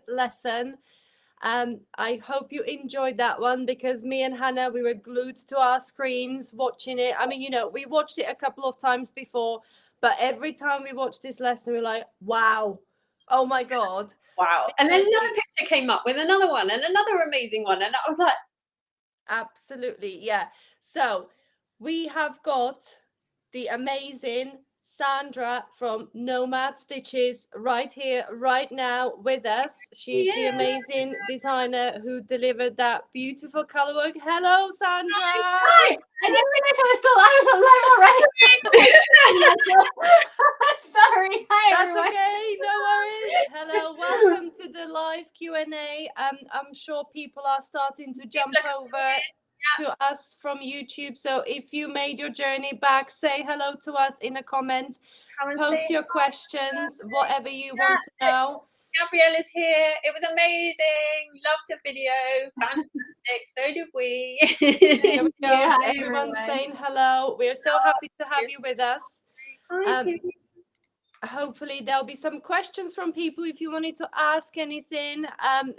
lesson. I hope you enjoyed that one, because me and Hannah, we were glued to our screens watching it. I mean, you know, we watched it a couple of times before, but every time we watched this lesson, we're like, wow, oh my God. Wow. And then another picture came up with another one and another amazing one. And I was like, absolutely, yeah. So we have got the amazing Sandra from Nomad Stitches right here, right now with us. She's the amazing designer who delivered that beautiful color work. Hello, Sandra. Hi. I didn't realize I was live already. Sorry. Hi, That's everyone. okay. No worries. Hello. Welcome to the live Q&A. I'm sure people are starting to jump over to us from YouTube. So if you made your journey back, say hello to us in a comment. Post your questions, whatever you want to know. Gabrielle is here. It was amazing. Loved the video. Fantastic. So did we. There we go. Hi, Everyone's everyone. saying hello. We're so happy to have you with us. Hopefully there'll be some questions from people if you wanted to ask anything.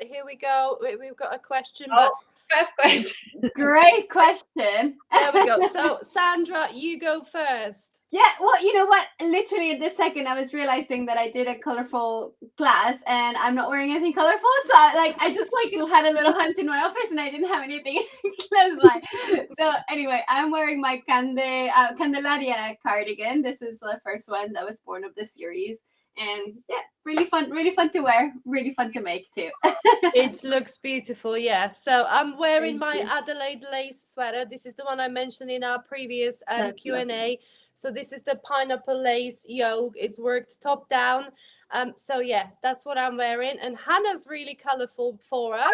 Here we go. We've got a question, but first question. Great question. There we go. So Sandra, you go first. Yeah, well, you know what? Literally at this second, I was realizing that I did a colorful class and I'm not wearing anything colorful. So I just had a little hunt in my office and I didn't have anything close by. So anyway, I'm wearing my Candelaria cardigan. This is the first one that was born of this series. And yeah, really fun to wear, really fun to make too. It looks beautiful, yeah. So I'm wearing my Adelaide lace sweater. This is the one I mentioned in our previous Q&A. Lovely. So this is the pineapple lace yoke. It's worked top down. So yeah, that's what I'm wearing. And Hannah's really colorful for us.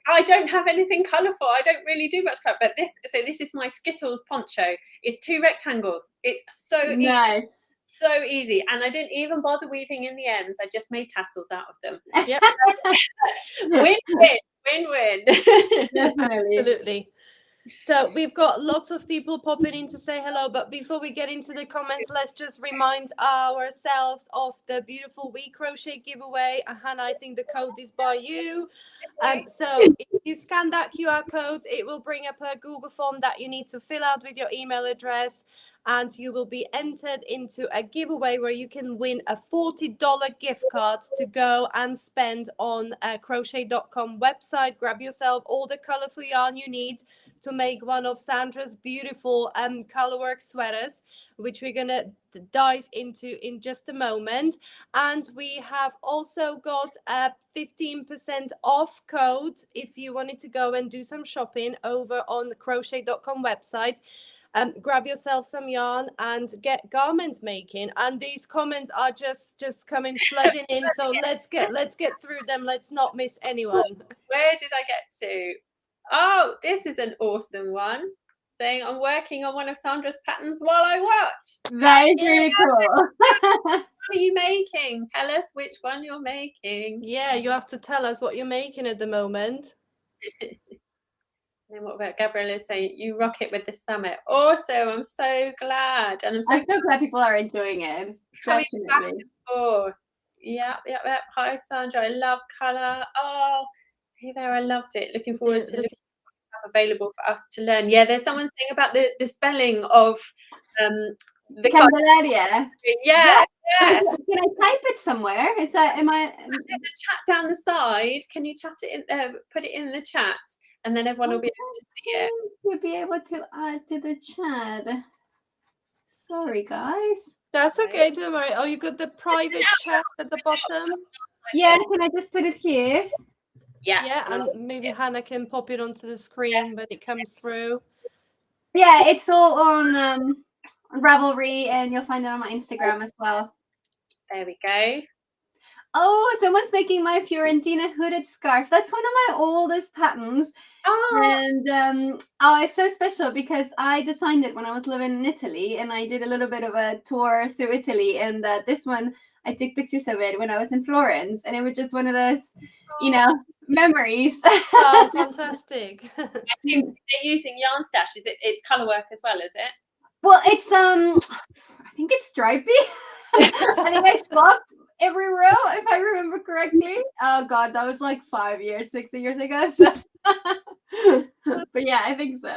I don't have anything colorful. I don't really do much color. But this is my Skittles poncho. It's 2 rectangles. It's so nice. Easy. So easy, and I didn't even bother weaving in the ends. I just made tassels out of them. Yep. Win-win. Absolutely. So we've got lots of people popping in to say hello, but before we get into the comments, let's just remind ourselves of the beautiful We Crochet giveaway. Hannah, I think the code is by you. So if you scan that QR code, it will bring up a Google form that you need to fill out with your email address, and you will be entered into a giveaway where you can win a $40 gift card to go and spend on a crochet.com website. Grab yourself all the colorful yarn you need to make one of Sandra's beautiful colorwork sweaters, which we're gonna dive into in just a moment. And we have also got a 15% off code if you wanted to go and do some shopping over on the crochet.com website. Grab yourself some yarn and get garment making. And these comments are just coming flooding in, so let's get through them. Let's not miss anyone. Where did I get to? Oh, this is an awesome one, saying I'm working on one of Sandra's patterns while I watch. That is really cool. What are you making? Tell us which one you're making. Yeah, you have to tell us what you're making at the moment. And what about Gabrielle is saying, you rock it with the summit. Awesome. I'm so glad. And I'm so glad people are enjoying it. Definitely. Yeah. Hi, Sandra. I love colour. Oh, hey there. I loved it. Looking forward to looking at what we have available for us to learn. Yeah, there's someone saying about the spelling of the Candelaria. Yeah. Can I type it somewhere? There's a chat down the side. Can you chat it in? Put it in the chat, and then everyone will be able to see it. You'll be able to add to the chat. Sorry, guys. That's okay. Don't worry. Oh, you got the private chat at the bottom. Yeah. Can I just put it here? Yeah, and maybe Hannah can pop it onto the screen when it comes through. Yeah, it's all on Ravelry, and you'll find it on my Instagram as well. There we go. Oh, someone's making my Fiorentina hooded scarf. That's one of my oldest patterns. Oh. And it's so special because I designed it when I was living in Italy, and I did a little bit of a tour through Italy. And this one, I took pictures of it when I was in Florence, and it was just one of those, memories. Oh, fantastic. I think they're using yarn stash. It's color work as well, is it? Well, it's I think it's stripy. I think I swapped every row, if I remember correctly. Oh God, that was like 6 years ago. So, but yeah, I think so.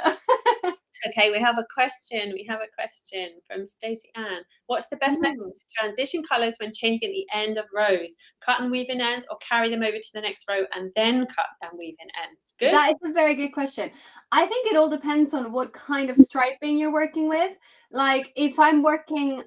Okay, we have a question. We have a question from Stacey Ann. What's the best method to transition colours when changing at the end of rows? Cut and weave in ends, or carry them over to the next row and then cut and weave in ends? Good. That is a very good question. I think it all depends on what kind of striping you're working with. Like if I'm working,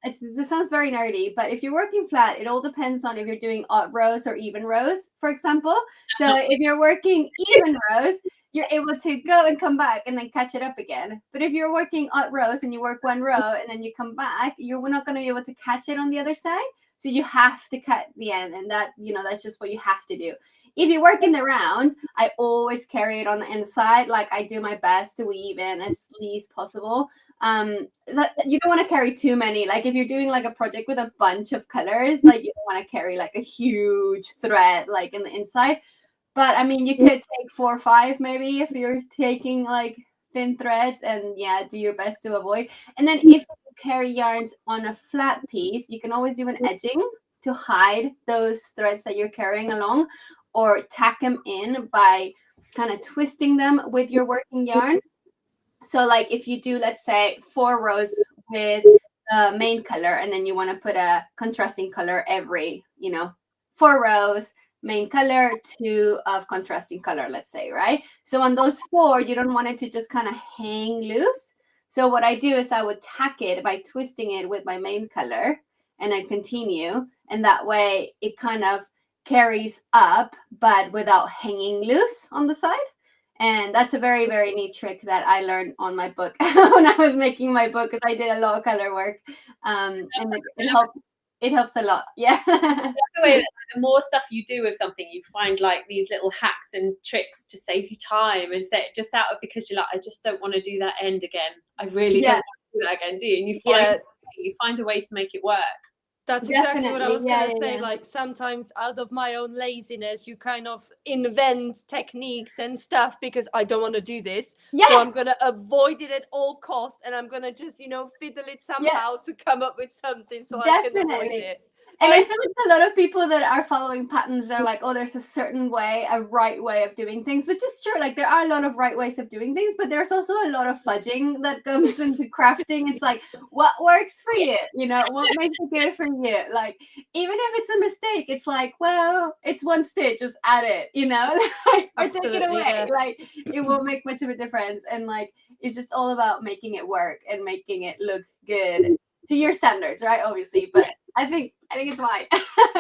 this sounds very nerdy, but if you're working flat, it all depends on if you're doing odd rows or even rows, for example. So if you're working even rows, you're able to go and come back and then catch it up again. But if you're working odd rows and you work one row and then you come back, you're not going to be able to catch it on the other side. So you have to cut the end, and that, that's just what you have to do. If you work in the round, I always carry it on the inside. Like I do my best to weave in as least possible. You don't want to carry too many. Like if you're doing like a project with a bunch of colors, like you don't want to carry like a huge thread like in the inside. But I mean, you could take 4 or 5 maybe if you're taking like thin threads, and yeah, do your best to avoid. And then if you carry yarns on a flat piece, you can always do an edging to hide those threads that you're carrying along, or tack them in by kind of twisting them with your working yarn. So like if you do, let's say 4 rows with the main color, and then you want to put a contrasting color every, 4 rows, main color, 2 of contrasting color, let's say, right? So on those 4, you don't want it to just kind of hang loose. So what I do is I would tack it by twisting it with my main color and then continue. And that way it kind of carries up, but without hanging loose on the side. And that's a very, very neat trick that I learned on my book when I was making my book, because I did a lot of color work. And it helps a lot. Yeah. The more stuff you do with something, you find like these little hacks and tricks to save you time, and say just out of, because you're like, I just don't want to do that end again. I really don't want to do that again, do you? And you find a way to make it work. That's exactly what I was going to say. Like sometimes out of my own laziness, you kind of invent techniques and stuff because I don't want to do this. Yeah. So I'm going to avoid it at all costs, and I'm going to just, fiddle it somehow to come up with something so I can avoid it. And I feel like a lot of people that are following patterns, they're like, oh, there's a certain way, a right way of doing things, which is true. Like there are a lot of right ways of doing things, but there's also a lot of fudging that goes into crafting. It's like, what works for you? What makes it good for you? Like, even if it's a mistake, it's like, well, it's 1 stitch, just add it, or take it away. Yeah. Like it won't make much of a difference. And like, it's just all about making it work and making it look good to your standards, right? Obviously, but I think it's fine.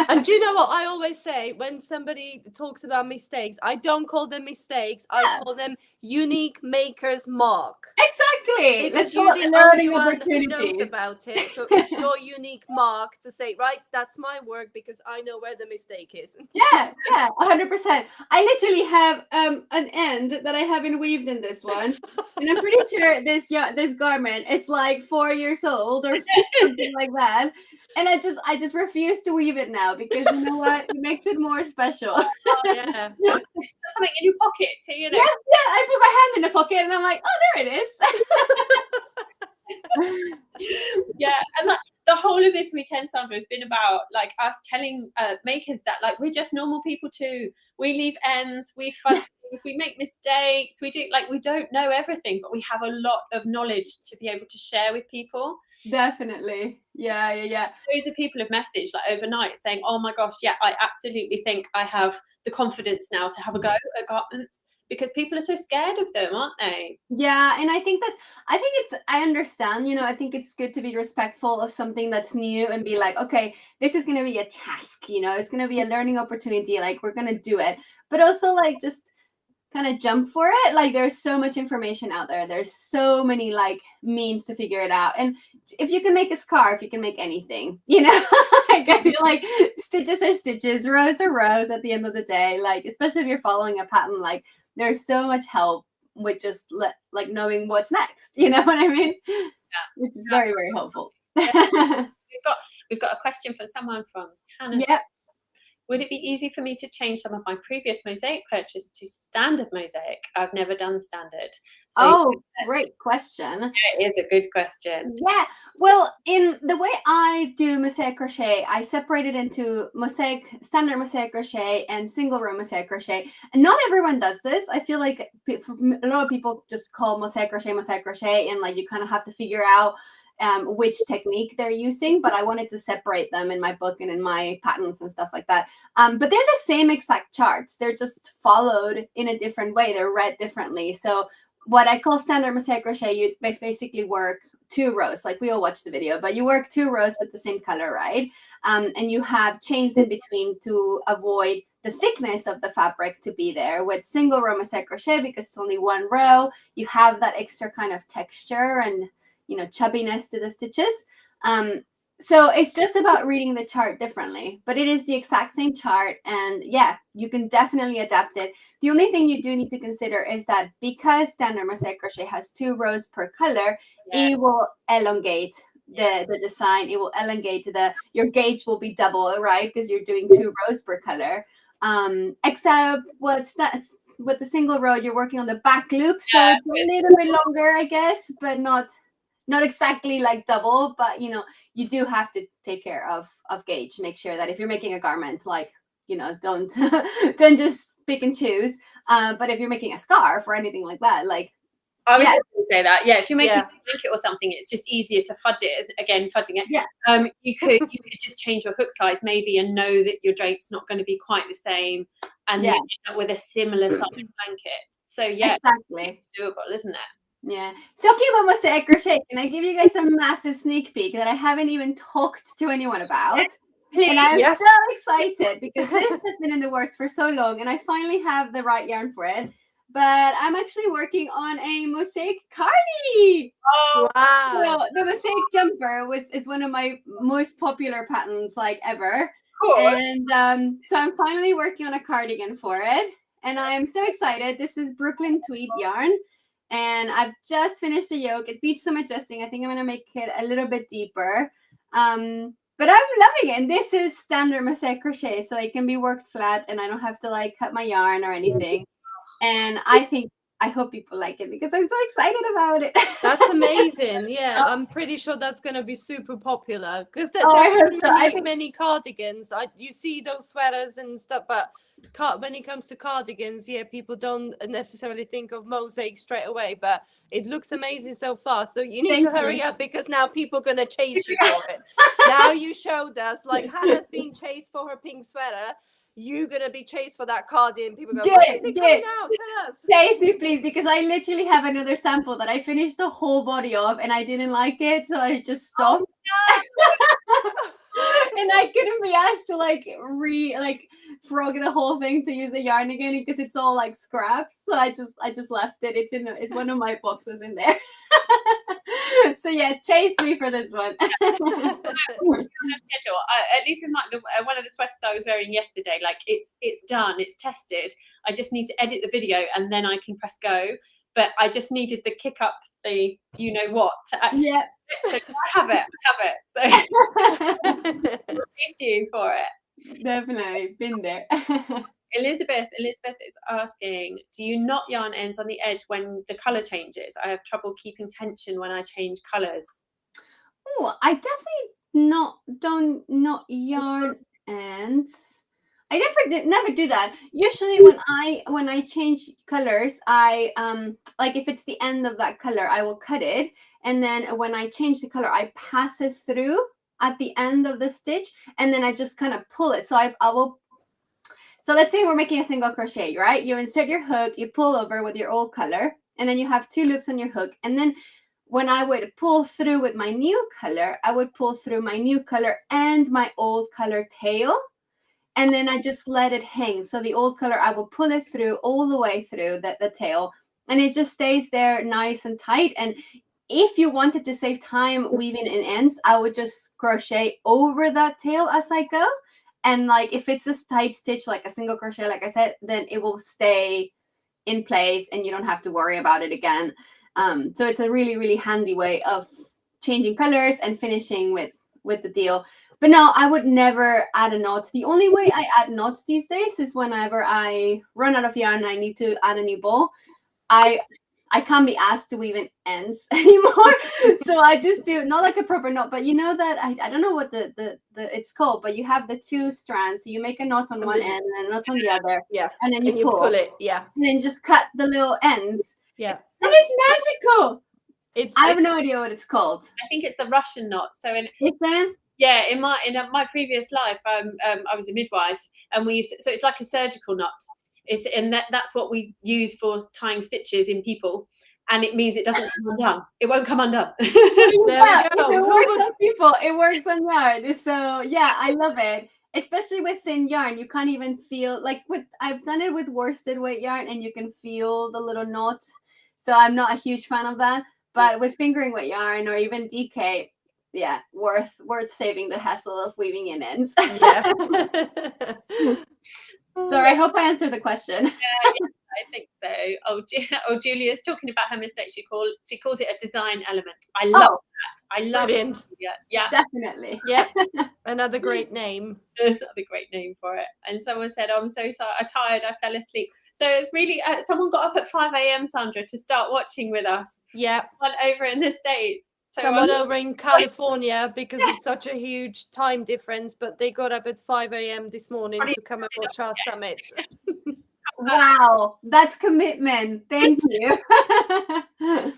And do you know what I always say when somebody talks about mistakes? I don't call them mistakes. I call them unique maker's mark. Exactly. Because you're the only one who knows about it. So it's your unique mark to say, right, that's my work because I know where the mistake is. Yeah, 100%. I literally have an end that I haven't weaved in this one. And I'm pretty sure this garment, it's like 4 years old or something like that. And I just refuse to weave it now because you know what? It makes it more special. Yeah. It's something in your pocket too, Yeah, I put my hand in the pocket and I'm like, oh, there it is. Yeah, and the whole of this weekend, Sandra, has been about like us telling makers that like we're just normal people too. We leave ends, we fudge things, we make mistakes, we don't know everything, but we have a lot of knowledge to be able to share with people. Definitely. Yeah. Loads of people have messaged like overnight saying, oh my gosh, yeah, I absolutely think I have the confidence now to have a go at garments, because people are so scared of them, aren't they? Yeah, and I understand, I think it's good to be respectful of something that's new and be like, okay, this is going to be a task, it's going to be a learning opportunity, like we're going to do it, but also like just kind of jump for it. Like there's so much information out there. There's so many like means to figure it out. And if you can make a scarf, you can make anything, like I feel like stitches are stitches, rows are rows at the end of the day. Like, especially if you're following a pattern, like there's so much help with just like knowing what's next. You know what I mean? Yeah. Which is very, very helpful. Yeah. We've got a question from someone from Canada. Yep. would it be easy for me to change some of my previous mosaic purchase to standard mosaic? I've never done standard. So Oh, great question. it is a good question. Yeah, well, in the way I do mosaic crochet, I separate it into mosaic, standard mosaic crochet, and single row mosaic crochet. And not everyone does this. I feel like a lot of people just call mosaic crochet, and like you kind of have to figure out which technique they're using. But I wanted to separate them in my book and in my patterns and stuff like that. But they're the same exact charts. They're just followed in a different way. They're read differently. So what I call standard mosaic crochet, you basically work 2 rows, like we all watch the video, but you work 2 rows with the same color, right? And you have chains in between to avoid the thickness of the fabric to be there. With single row mosaic crochet, because it's only 1 row, you have that extra kind of texture and, you know, chubbiness to the stitches. So it's just about reading the chart differently, but it is the exact same chart. And yeah, you can definitely adapt it. The only thing you do need to consider is that because standard mosaic crochet has 2 rows per color, it will elongate the design. It will elongate your gauge will be double, right? Because you're doing 2 rows per color. Except with the single row, you're working on the back loop, so it's a little bit longer, I guess, but not exactly like double. But you know, you do have to take care of gauge. Make sure that if you're making a garment, like, you know, don't don't just pick and choose. But if you're making a scarf or anything like that, like, I was just going to say that. Yeah, if you're making a blanket or something, it's just easier to fudge it. Again, fudging it. Yeah. You could just change your hook size maybe and know that your drape's not going to be quite the same, and then end up with a similar size blanket. So yeah, exactly, it's doable, isn't it? Yeah. Talking about mosaic crochet, can I give you guys a massive sneak peek that I haven't even talked to anyone about? And I'm so excited because this has been in the works for so long, and I finally have the right yarn for it. But I'm actually working on a mosaic cardi. Oh wow! So the mosaic jumper is one of my most popular patterns like ever. And so I'm finally working on a cardigan for it, and I'm so excited. This is Brooklyn tweed yarn, and I've just finished the yoke. It needs some adjusting. I think I'm gonna make it a little bit deeper. But I'm loving it. And this is standard mosaic crochet, so it can be worked flat, and I don't have to like cut my yarn or anything. And I hope people like it because I'm so excited about it. That's amazing. Yeah, I'm pretty sure that's going to be super popular because there are many cardigans. You see those sweaters and stuff, but when it comes to cardigans, yeah, people don't necessarily think of mosaic straight away, but it looks amazing so far. So you need to hurry up because now people are going to chase you for it. Now you showed us, like Hannah's being chased for her pink sweater. You're gonna be chased for that cardigan. People go, when is it coming out? Tell us. Chase me, please, because I literally have another sample that I finished the whole body of and I didn't like it, so I just stopped. And I couldn't be asked to like frog the whole thing to use the yarn again because it's all like scraps. So I just left it. It's one of my boxes in there. So yeah, chase me for this one. At least with one of the sweaters I was wearing yesterday, like it's done, it's tested. I just need to edit the video and then I can press go. But I just needed the kick up, the you know what, to actually. Yeah. So I have it. So praise you for it. Definitely been there. Elizabeth is asking, do you knot yarn ends on the edge when the color changes? I have trouble keeping tension when I change colors. Oh, I definitely don't knot yarn ends. I never do that. Usually when I change colors, I like if it's the end of that color, I will cut it, and then when I change the color, I pass it through at the end of the stitch, and then I just kind of pull it. So I will. So let's say we're making a single crochet, right? You insert your hook, you pull over with your old color, and then you have 2 loops on your hook. And then when I would pull through with my new color, I would pull through my new color and my old color tail. And then I just let it hang. So the old color, I will pull it through all the way through the tail. And it just stays there nice and tight. And if you wanted to save time weaving in ends, I would just crochet over that tail as I go. And like if it's a tight stitch, like a single crochet, like I said, then it will stay in place and you don't have to worry about it again. So it's a really, really handy way of changing colors and finishing with the deal. But no, I would never add a knot. The only way I add knots these days is whenever I run out of yarn and I need to add a new ball. I can't be asked to weave in ends anymore. So I just do not like a proper knot, but you know that I don't know what the it's called, but you have the two strands. So you make a knot on one end and a knot on the other. Yeah. And then you pull it. Yeah. And then just cut the little ends. Yeah. And it's magical. I have no idea what it's called. I think it's the Russian knot. So in yeah, in my previous life, I was a midwife, and we used to, so it's like a surgical knot. It's that's what we use for tying stitches in people, and it means it doesn't come undone. It won't come undone. There we go. It works on people. It works on yarn. So yeah, I love it. Especially with thin yarn, you can't even feel I've done it with worsted weight yarn, and you can feel the little knot. So I'm not a huge fan of that. But with fingering weight yarn or even DK, yeah, worth saving the hassle of weaving in ends. Yeah. Sorry, I hope I answered the question. Yeah, I think so. Oh, Julia's talking about her mistake. She calls it a design element. I love that. I love Brilliant. it. Yeah, Definitely. Yeah, another great name. Another great name for it. And someone said, "Oh, I'm so sorry. I'm tired. I fell asleep." So it's really someone got up at 5 a.m. Sandra to start watching with us. Yeah. One over in the States. So someone over in California, because it's such a huge time difference, but they got up at 5 a.m. this morning to come and watch our summit. Wow, that's commitment. Thank you. Yeah,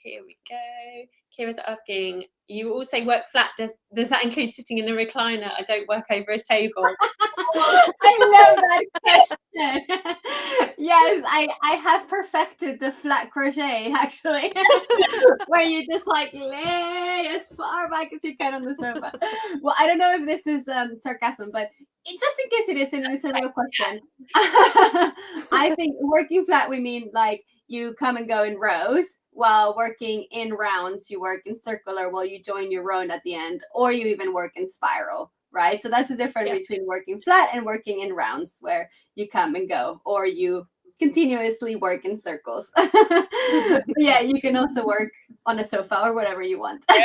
here we go. Kira's asking, you all say work flat. Does that include sitting in a recliner? I don't work over a table. I love that question. Yes, I have perfected the flat crochet, actually, where you just like lay as far back as you can on the sofa. Well, I don't know if this is sarcasm, but just in case it is, and it's a real question. I think working flat, we mean like you come and go in rows, while working in rounds, you work in circular while you join your row at the end, or you even work in spiral, right? So that's the difference between working flat and working in rounds, where you come and go, or you continuously work in circles. Yeah, you can also work on a sofa or whatever you want. Be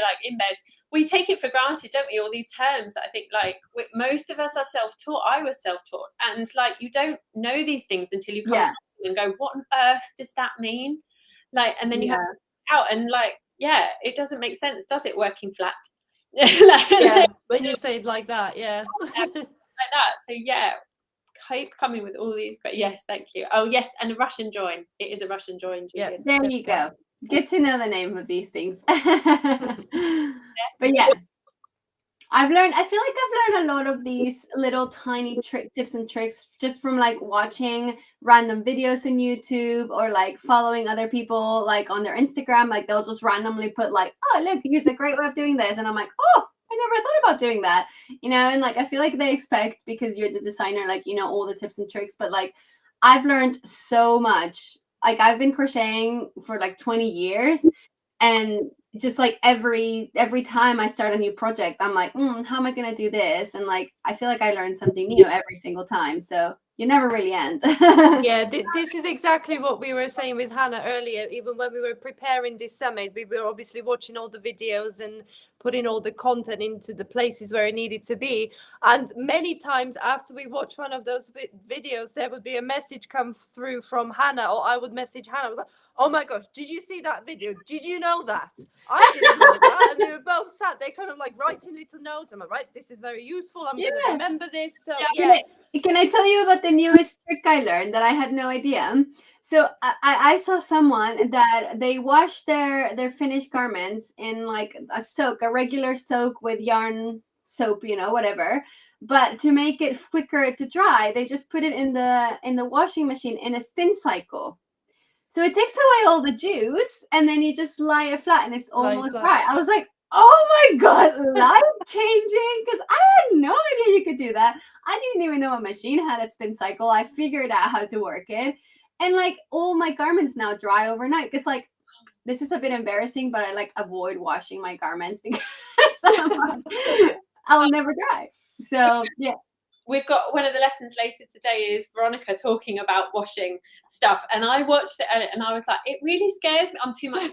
like in bed. We take it for granted, don't we? All these terms that I think like most of us are self-taught. I was self-taught, and like you don't know these things until you come and go, what on earth does that mean? Like, and then you have to out and like, yeah, it doesn't make sense, does it? Working flat. Yeah, when you say it like that, yeah. Like that. So yeah, keep coming with all these. But yes, thank you. Oh yes, and a Russian join. It is a Russian join. Yeah, there you go. Good to know the name of these things. But yeah, I feel like I've learned a lot of these little tiny tips and tricks just from like watching random videos on YouTube, or like following other people like on their Instagram. Like they'll just randomly put like, oh look, here's a great way of doing this, and I'm like, oh, I never thought about doing that, you know. And like I feel like they expect, because you're the designer, like you know all the tips and tricks, but like I've learned so much. Like I've been crocheting for like 20 years, and just like every time I start a new project, I'm like, how am I gonna do this? And like I feel like I learn something new every single time, so you never really end. Yeah, this is exactly what we were saying with Hannah earlier. Even when we were preparing this summit, we were obviously watching all the videos and putting all the content into the places where it needed to be. And many times after we watch one of those videos, there would be a message come through from Hannah, or I would message Hannah. I was like, oh my gosh, did you see that video? Did you know that? I didn't know that. And we were both sat there kind of like writing little notes. I'm like, right, this is very useful. I'm going to remember this. So yeah. Can I tell you about the newest trick I learned that I had no idea? So I saw someone that they wash their finished garments in like a regular soak with yarn soap, you know, whatever. But to make it quicker to dry, they just put it in the washing machine in a spin cycle. So it takes away all the juice, and then you just lie it flat, and it's almost dry. I was like, oh my God, life changing, because I had no idea you could do that. I didn't even know a machine had a spin cycle. I figured out how to work it. And like all my garments now dry overnight. Because like, this is a bit embarrassing, but I like avoid washing my garments because I'll never dry. So yeah. We've got one of the lessons later today is Veronica talking about washing stuff. And I watched it and I was like, it really scares me. I'm too much.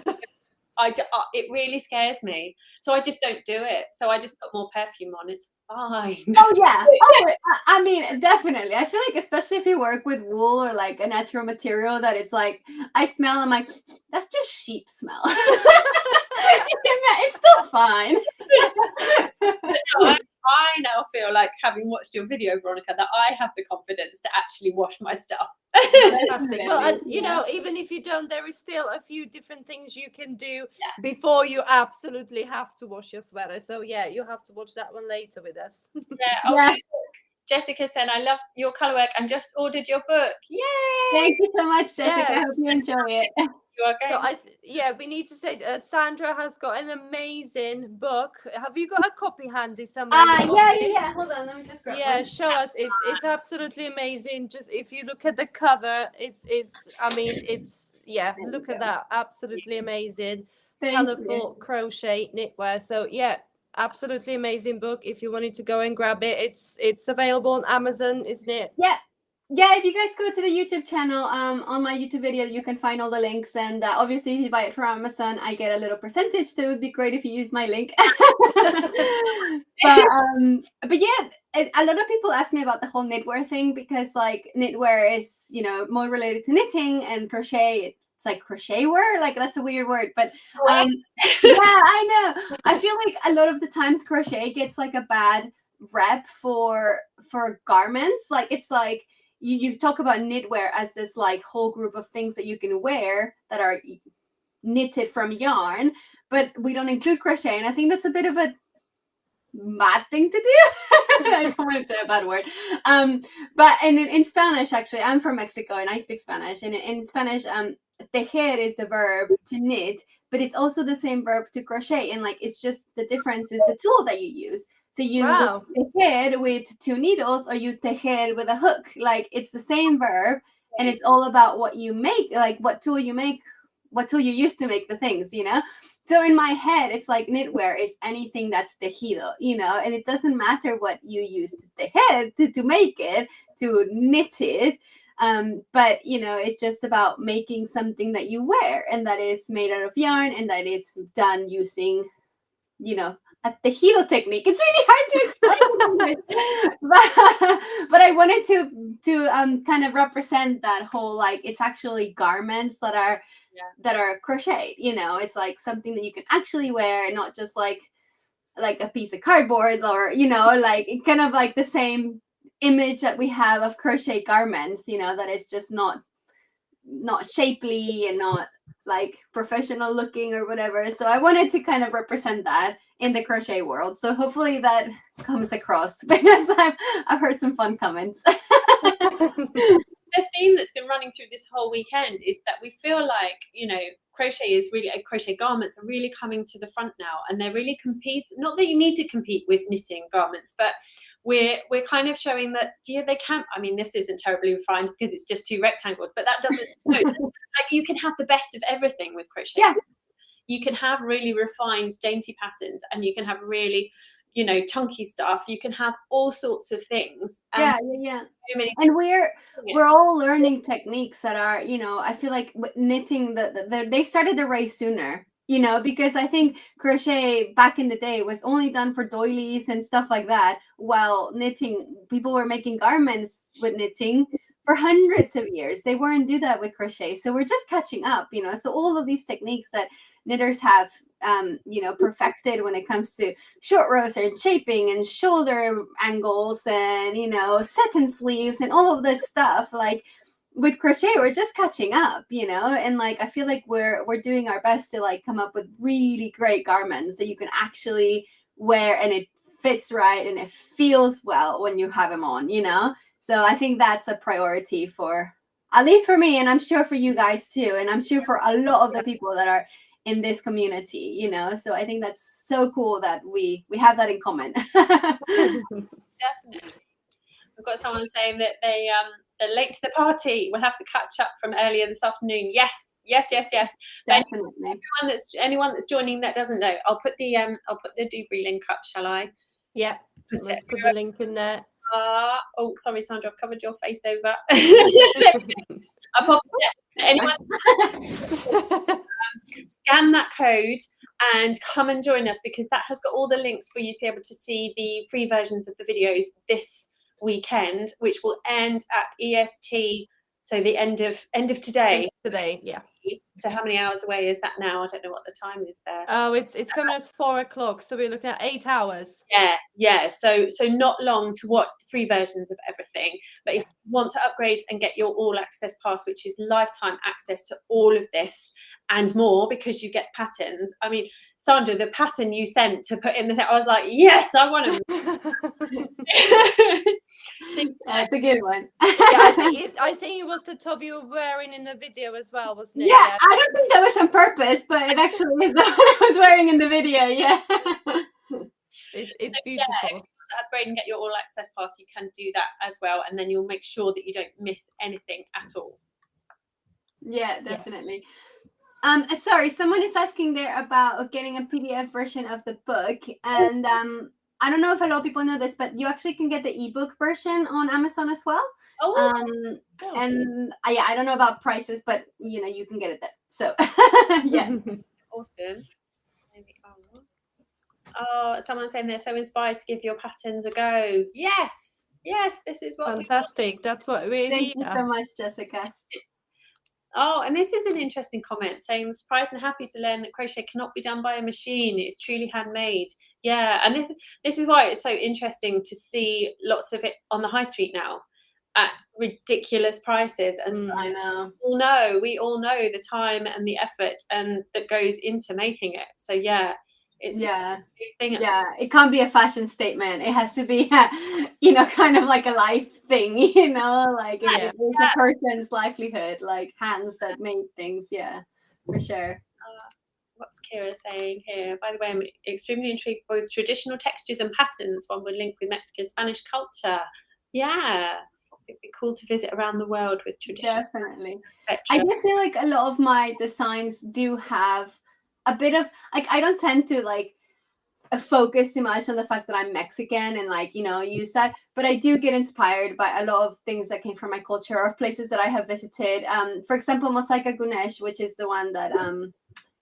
it really scares me. So I just don't do it. So I just put more perfume on. It's fine. Oh yeah. Oh, I mean, definitely. I feel like, especially if you work with wool or like a natural material, that it's like, I smell, I'm like, that's just sheep smell. It's still fine. I now feel like, having watched your video, Veronica, that I have the confidence to actually wash my stuff. Fantastic. Well, and you know, even if you don't, there is still a few different things you can do before you absolutely have to wash your sweater. So yeah, you have to watch that one later with us. Jessica said, I love your colour work and just ordered your book. Yay! Thank you so much, Jessica. I hope you enjoy it. You are going. So we need to say Sandra has got an amazing book. Have you got a copy handy somewhere? Yeah. Hold on, let me just grab one. Show us. It's absolutely amazing. Just if you look at the cover, it's look at that. Absolutely amazing. Colourful crochet knitwear. So yeah, absolutely amazing book. If you wanted to go and grab it, it's available on Amazon, isn't it? Yeah, if you guys go to the YouTube channel, on my YouTube video, you can find all the links. And obviously, if you buy it from Amazon, I get a little percentage. So it would be great if you use my link. But yeah, a lot of people ask me about the whole knitwear thing, because like knitwear is, you know, more related to knitting, and crochet. It's like crochet wear, like that's a weird word, but yeah, I know. I feel like a lot of the times crochet gets like a bad rep for garments. Like it's like, you talk about knitwear as this like whole group of things that you can wear that are knitted from yarn, but we don't include crochet, and I think that's a bit of a mad thing to do. I don't want to say a bad word. But in Spanish, actually, I'm from Mexico and I speak Spanish, and in Spanish, tejer is the verb to knit, but it's also the same verb to crochet, and like it's just the difference is the tool that you use. So you tejer with 2 needles, or you tejer with a hook. Like it's the same verb, and it's all about what you make, like what tool you make, what tool you use to make the things, you know? So in my head, it's like knitwear is anything that's tejido, you know, and it doesn't matter what you use to tejer, to make it, to knit it. But you know, it's just about making something that you wear, and that is made out of yarn, and that is done using, you know, a tejido technique. It's really hard to explain. but I wanted to kind of represent that whole, like, it's actually garments that are crocheted, you know. It's like something that you can actually wear, not just like a piece of cardboard, or, you know, like kind of like the same image that we have of crochet garments, you know, that is just not shapely and not like professional looking or whatever. So I wanted to kind of represent that in the crochet world. So hopefully that comes across, because I've heard some fun comments. The theme that's been running through this whole weekend is that we feel like, you know, crochet garments are really coming to the front now, and they're really not that you need to compete with knitting garments, but we're kind of showing that they can. I mean, this isn't terribly refined because it's just 2 rectangles, but that doesn't like, you can have the best of everything with crochet. You can have really refined dainty patterns, and you can have really, you know, chunky stuff. You can have all sorts of things. And we're all learning techniques that are, you know, I feel like knitting, they started the race sooner, you know, because I think crochet back in the day was only done for doilies and stuff like that, while knitting, people were making garments with knitting for hundreds of years. They weren't do that with crochet. So we're just catching up, you know. So all of these techniques that knitters have, you know, perfected when it comes to short rows and shaping and shoulder angles and, you know, satin sleeves and all of this stuff, like with crochet, we're just catching up, you know. And like, I feel like we're doing our best to like come up with really great garments that you can actually wear, and it fits right and it feels well when you have them on, you know. So I think that's a priority for, at least for me, and I'm sure for you guys too, and I'm sure for a lot of the people that are in this community, you know. So I think that's so cool that we have that in common. Definitely. We've got someone saying that they're late to the party. We'll have to catch up from earlier this afternoon. Yes. Definitely. Anyone that's joining that doesn't know, I'll put the Dubry link up, shall I? Yeah. Let's put the link in there. Oh, sorry, Sandra, I've covered your face over. I'll pop it. So anyone scan that code and come and join us, because that has got all the links for you to be able to see the free versions of the videos this weekend, which will end at EST, so the end of today. Yeah. So how many hours away is that now? I don't know what the time is there. Oh, it's coming at 4 o'clock, so we're looking at 8 hours. Yeah. So not long to watch the free versions of everything. But if you want to upgrade and get your all access pass, which is lifetime access to all of this and more, because you get patterns. I mean, Sandra, the pattern you sent to put in the thing, I was like, yes, I want them. That's a good one. I think it was the top you were wearing in the video as well, wasn't it? Yeah, I don't think that was on purpose, but it actually is the one I was wearing in the video. Yeah. It's beautiful. Yeah, if you want to upgrade and get your all access pass, you can do that as well, and then you'll make sure that you don't miss anything at all. Yeah, definitely. Yes. Sorry, someone is asking there about getting a PDF version of the book, and I don't know if a lot of people know this, but you actually can get the ebook version on Amazon as well. And I don't know about prices, but you can get it there. So yeah. Awesome. Oh, someone's saying they're so inspired to give your patterns a go. Yes, this is what fantastic. That's what we're Thank you so much, Jessica. Oh, and this is an interesting comment saying, surprised and happy to learn that crochet cannot be done by a machine. It's truly handmade. Yeah, and this is why it's so interesting to see lots of it on the high street now at ridiculous prices. And I know. We all know the time and the effort and that goes into making it. So yeah, it's a big thing. Yeah, it can't be a fashion statement. It has to be, kind of like a life thing, like it's a person's livelihood, like hands that made things. Yeah, for sure. What's Kira saying here? By the way, I'm extremely intrigued by both traditional textures and patterns. One would link with Mexican Spanish culture. Yeah, it'd be cool to visit around the world with traditional. Definitely. I do feel like a lot of my designs do have a bit of, like, I don't tend to focus too much on the fact that I'm Mexican and use that, but I do get inspired by a lot of things that came from my culture or places that I have visited. For example, Mosaica Gunesh, which is the one that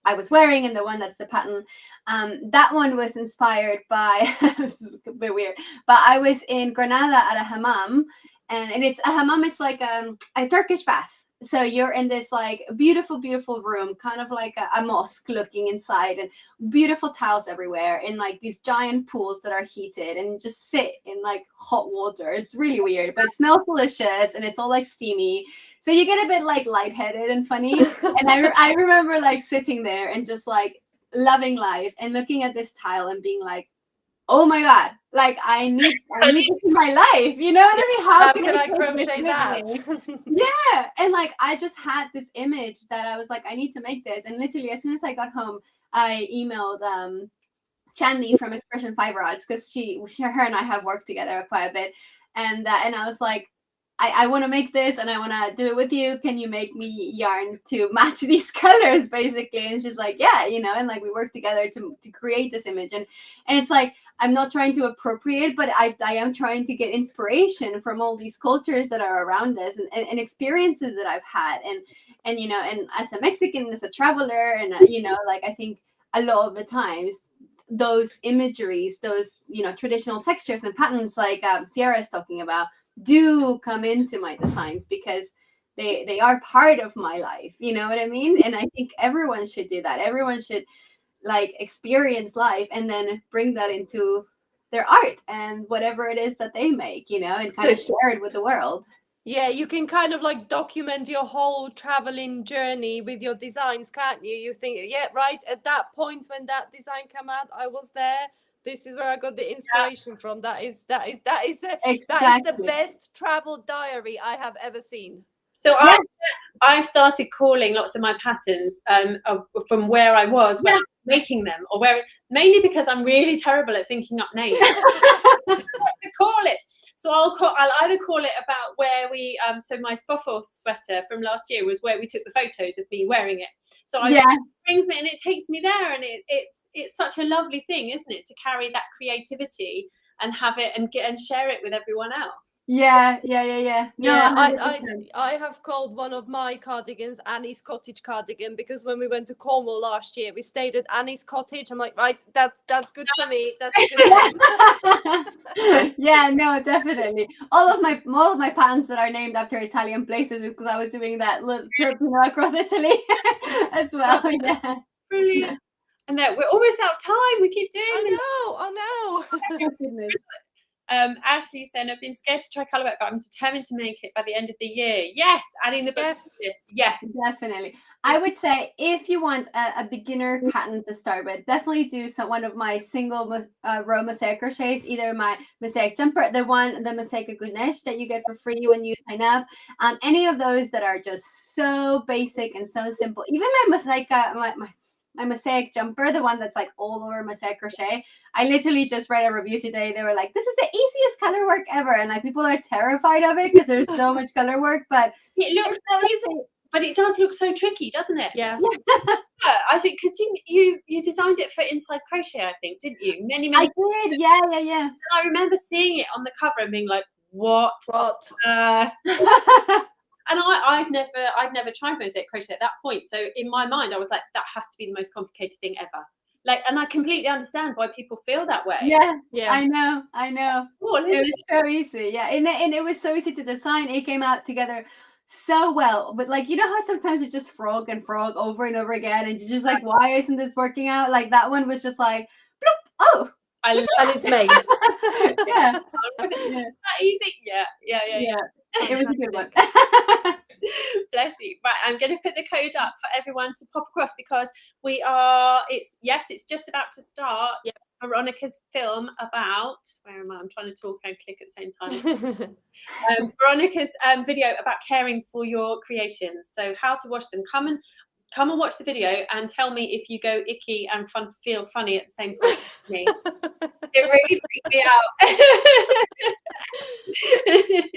I was wearing and the one that's the pattern. That one was inspired by, this is a bit weird, but I was in Granada at a hammam, and it's a hammam. It's like a Turkish bath. So you're in this beautiful, beautiful room, kind of like a mosque looking inside, and beautiful towels everywhere, and these giant pools that are heated, and you just sit in hot water. It's really weird, but it smells delicious, and it's all steamy. So you get a bit lightheaded and funny. And I remember sitting there and just loving life and looking at this tile and being like, oh my God, I need this in my life. You know what I mean? How can I crochet that? Yeah. And I just had this image that I was like, I need to make this. And literally as soon as I got home, I emailed Chandy from Expression Fiber Arts, because her and I have worked together quite a bit. And I was like, I want to make this and I want to do it with you. Can you make me yarn to match these colors, basically? And she's like, yeah, and we work together to create this image. And it's I'm not trying to appropriate, but I am trying to get inspiration from all these cultures that are around us and experiences that I've had. And and as a Mexican, as a traveler, and I think a lot of the times those imageries, those traditional textures and patterns Sierra is talking about, do come into my designs because they are part of my life. You know what I mean? And I think everyone should do that. Everyone should experience life and then bring that into their art and whatever it is that they make, and kind of share it with the world. Yeah, you can kind of document your whole traveling journey with your designs, can't you? You think, yeah, right, at that point when that design came out, I was there. This is where I got the inspiration from. That is the best travel diary I have ever seen. So I've started calling lots of my patterns from where I was when I was making them, or mainly because I'm really terrible at thinking up names. To call it. So I'll either call it about where we so my Spofford sweater from last year was where we took the photos of me wearing it. So it brings me and it takes me there, and it's such a lovely thing, isn't it, to carry that creativity and have it and share it with everyone else. Yeah. No, Yeah, 100%. I have called one of my cardigans Annie's cottage cardigan, because when we went to Cornwall last year, we stayed at Annie's cottage. I'm like, right, that's good for me. That's a good one. Yeah, no, definitely. All of my pants that are named after Italian places is because I was doing that little trip, across Italy as well. Yeah. Brilliant. And that we're almost out of time. We keep doing this. I know. Oh, goodness. Ashley saying, I've been scared to try colourwork, but I'm determined to make it by the end of the year. Yes, adding the book to the list. Yes. Definitely. I would say if you want a beginner pattern to start with, definitely do one of my single row mosaic crochets, either my mosaic jumper, the mosaic gounache that you get for free when you sign up. Any of those that are just so basic and so simple. Even my mosaic, my mosaic jumper, the one that's like all over mosaic crochet. I literally just read a review today. They were like, this is the easiest color work ever. And like people are terrified of it because there's so much color work, but it looks so easy. But it does look so tricky, doesn't it? Yeah. I think because you designed it for Inside Crochet, I think, didn't you? Many. I did. Yeah. And I remember seeing it on the cover and being like, what? And I'd never tried mosaic crochet at that point. So in my mind, I was like, that has to be the most complicated thing ever. Like, and I completely understand why people feel that way. Yeah. I know. Cool, it was so easy. Yeah. And it was so easy to design. It came out together so well. But like, you know how sometimes you just frog over and over again, and you're just like, why isn't this working out? Like that one was just like, bloop, oh. And it's made. Yeah. Was it that easy? Yeah. It was a good one. Bless you. Right, I'm going to put the code up for everyone to pop across because it's just about to start. Yep. Veronica's film about, where am I? I'm trying to talk and click at the same time. Veronica's video about caring for your creations. So how to wash them. Come and watch the video and tell me if you go icky and feel funny at the same time as me. It really freaked me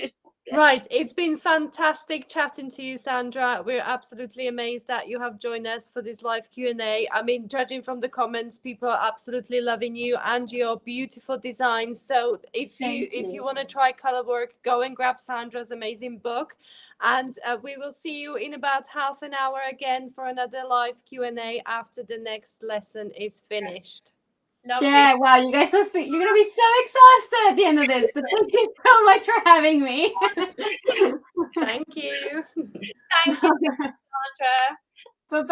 out. Right, it's been fantastic chatting to you, Sandra. We're absolutely amazed that you have joined us for this live Q&A. I mean, judging from the comments, people are absolutely loving you and your beautiful designs. So if you want to try color work, go and grab Sandra's amazing book. And we will see you in about half an hour again for another live Q&A after the next lesson is finished. Lovely. Yeah, wow, you guys you're gonna be so exhausted at the end of this, but thank you so much for having me. Thank you. Thank you, Sandra.